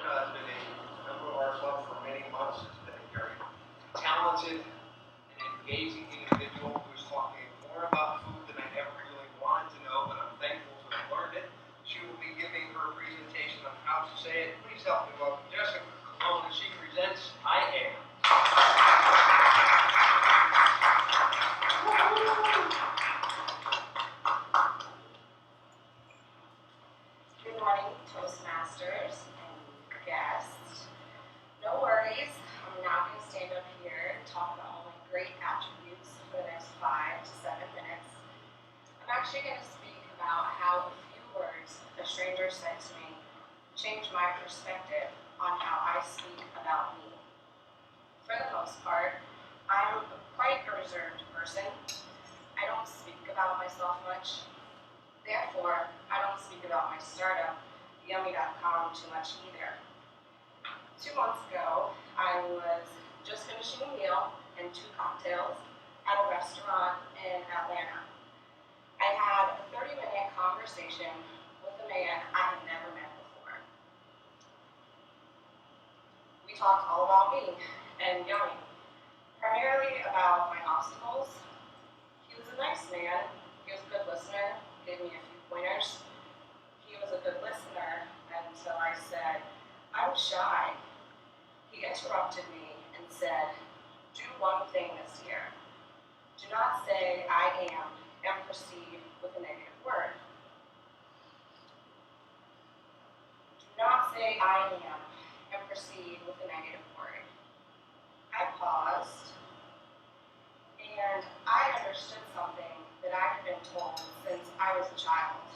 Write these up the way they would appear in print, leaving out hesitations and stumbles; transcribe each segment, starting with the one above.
Has been a member of our club for many months. Has been a very talented and engaging individual who's talking more about food than I ever really wanted to know, but I'm thankful to have learned it. She will be giving her presentation on how to say it. Please help me welcome Jessica Colon as she presents I Am. Good morning, Toastmasters and guests. No worries, I'm not going to stand up here and talk about all my great attributes for the next 5 to 7 minutes. I'm actually going to speak about how a few words a stranger said to me changed my perspective on how I speak about me. For the most part, I'm quite a reserved person. I don't speak about myself much. Therefore, I don't speak about my startup, Yummy.com, too much either. 2 months ago, I was just finishing a meal and 2 cocktails at a restaurant in Atlanta. I had a 30-minute conversation with a man I had never met before. We talked all about me and Yummy, primarily about my obstacles. He was a nice man. He was a good listener, gave me a few pointers. He was a good listener until I said, I'm shy. He interrupted me and said, do one thing this year. Do not say I am and proceed with a negative word. Do not say I am and proceed with a negative word. I paused and I understood something that I had been told since I was a child.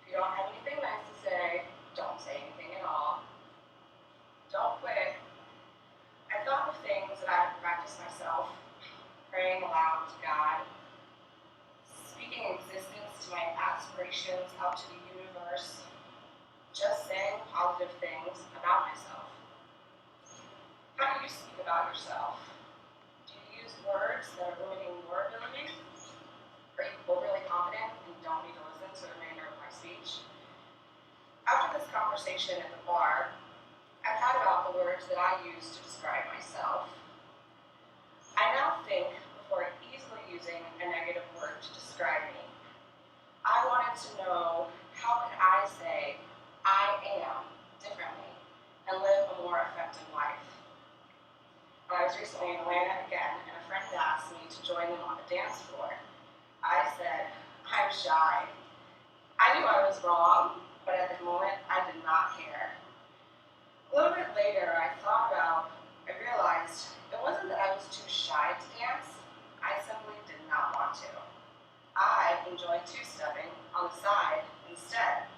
If you don't have anything nice to say, don't say anything at all. Don't quit. I thought of things that I had practiced myself, praying aloud to God, speaking existence to my aspirations out to the universe, just saying positive things about myself. How do you speak about yourself? Do you use words that are limiting your ability? Are you overly confident and don't need to listen to the remainder of my speech? After this conversation at the bar, I thought about the words that I use to describe myself. I now think before easily using a negative word to describe me. I wanted to know how could I say I am differently and live a more effective life. I was recently in Atlanta again, and a friend asked me to join them on the dance floor. I said, I'm shy. I knew I was wrong, but at the moment, I did not care. A little bit later, I realized it wasn't that I was too shy to dance, I simply did not want to. I enjoyed two-stepping on the side instead.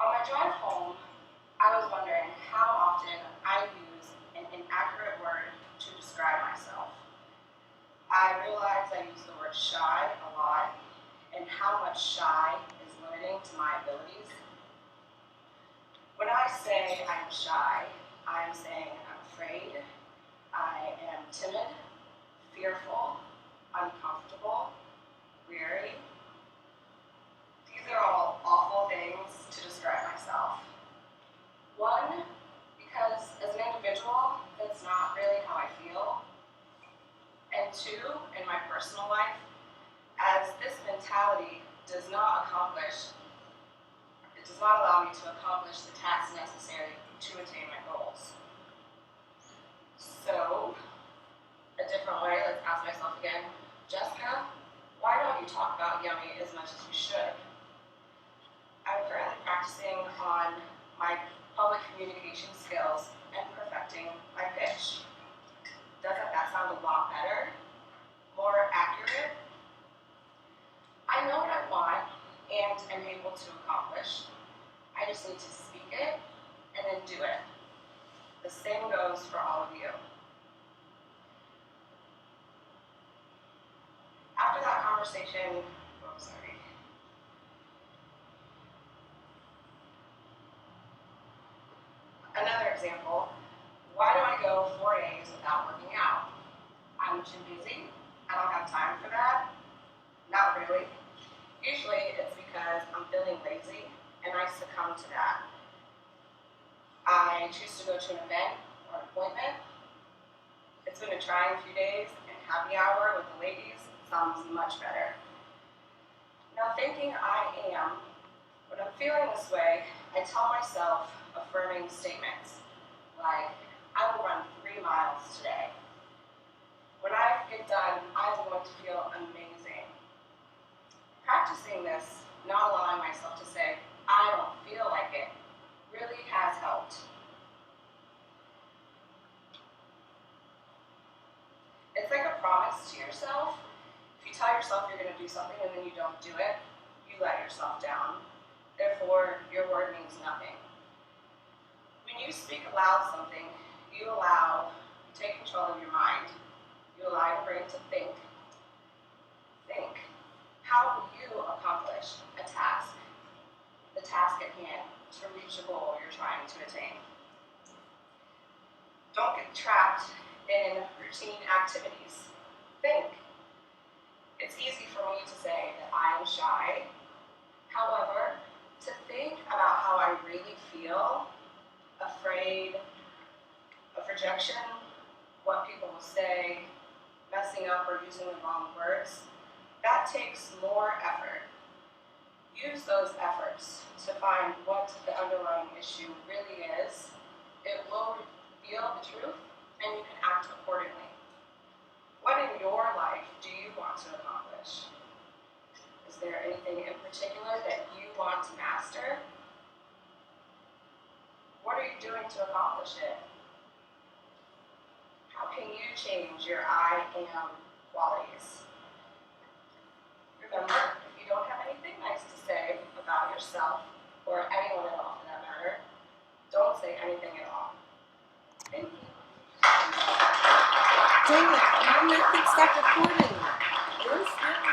On my drive home, I was wondering how often I use an inaccurate word to describe myself. I realized I use the word shy a lot, and how much shy is limiting to my abilities. When I say I'm shy, I'm saying I'm afraid, I am timid, fearful, uncomfortable, weary. These are all awful things to describe myself. One, because as an individual, that's not really how I feel. And two, in my personal life, as this mentality does not allow me to accomplish the tasks necessary to attain my goals. So, a different way, let's ask myself again, Jessica, why don't you talk about Yummy as much as you should? I'm currently practicing on my public communication skills and perfecting my pitch. Doesn't that sound a lot better? More accurate? I know what I want and am able to accomplish. I just need to speak it and then do it. The same goes for all of you. After that conversation, Another example, why do I go 4 days without working out? I'm too busy. I don't have time for that. Not really. Usually it's because I'm feeling lazy and I succumb to that. I choose to go to an event or an appointment. It's been a trying few days, and happy hour with the ladies sounds much better. Now, thinking I am, when I'm feeling this way, I tell myself affirming statements like, I will run 3 miles today. When I get done, I'm going to feel amazing. Practicing this, not allowing myself to say, I don't feel like it, really has helped. It's like a promise to yourself. If you tell yourself you're going to do something and then you don't do it, you let yourself down. Therefore, your word means nothing. When you speak aloud something, you take control of your mind. You allow your brain to think. Think, how will you accomplish a task, the task at hand, to reach a goal you're trying to attain? Don't get trapped in routine activities. Think. It's easy for me to say that I am shy. However, to think about how I really feel, afraid of rejection, what people will say, messing up or using the wrong words, that takes more effort. Use those efforts to find what the underlying issue really is. It will reveal the truth, and you can act accordingly. What in your life do you want to accomplish? Is there anything in particular that you want to master? What are you doing to accomplish it? How can you change your I am qualities? Remember, if you don't have anything nice to say about yourself, or anyone at all for that matter, don't say anything at all. Thank you. Dang it, my nothing stopped recording. Yours did.